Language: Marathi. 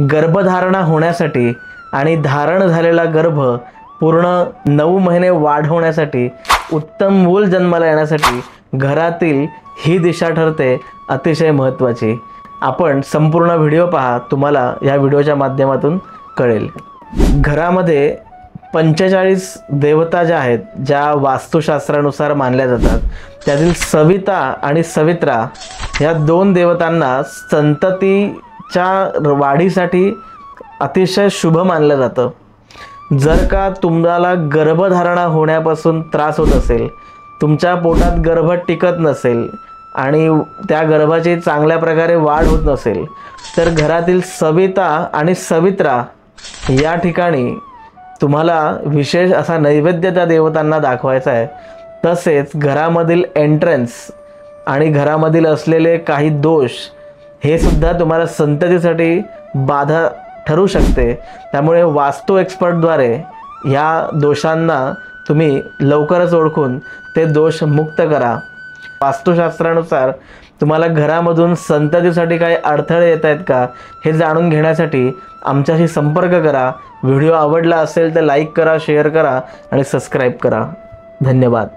गर्भधारणा होण्यासाठी आणि धारण झालेला गर्भ पूर्ण 9 महिने वाढवण्यासाठी, उत्तम मूल जन्माला येण्यासाठी घरातील ही दिशा ठरते अतिशय महत्त्वाची। आपण संपूर्ण व्हिडिओ पहा, तुम्हाला या व्हिडिओच्या माध्यमातून कळेल। घरामध्ये 45 देवता ज्या आहेत, ज्या वास्तुशास्त्रानुसार मानल्या जातात, त्यातील सविता आणि सवित्रा ह्या 2 देवतांना संततीच्या वाढीसाठी अतिशय शुभ मानलं जातं। जर का तुम्हाला गर्भधारणा होण्यापासून त्रास होत असेल, तुमच्या पोटात गर्भ टिकत नसेल आणि त्या गर्भाची चांगल्या प्रकारे वाढ होत नसेल, तर घरातील सविता आणि सवित्रा या ठिकाणी तुम्हाला विशेष असा नैवेद्य त्या देवतांना दाखवायचा आहे। तसेच घरामधील एंट्रन्स आणि घरामधील असलेले काही दोष हे सुद्धा तुम्हाला संततीसाठी बाधा ठरू शकते। त्यामुळे वास्तू एक्सपर्टद्वारे या दोषांना तुम्ही लवकरच ओळखून ते दोष मुक्त करा। वास्तुशास्त्रानुसार तुम्हाला घरामधून संततीसाठी काही अडथळे येत आहेत का हे जाणून घेण्यासाठी आमच्याशी संपर्क करा। व्हिडिओ आवडला असेल तर लाईक करा, शेअर करा आणि सबस्क्राईब करा। धन्यवाद।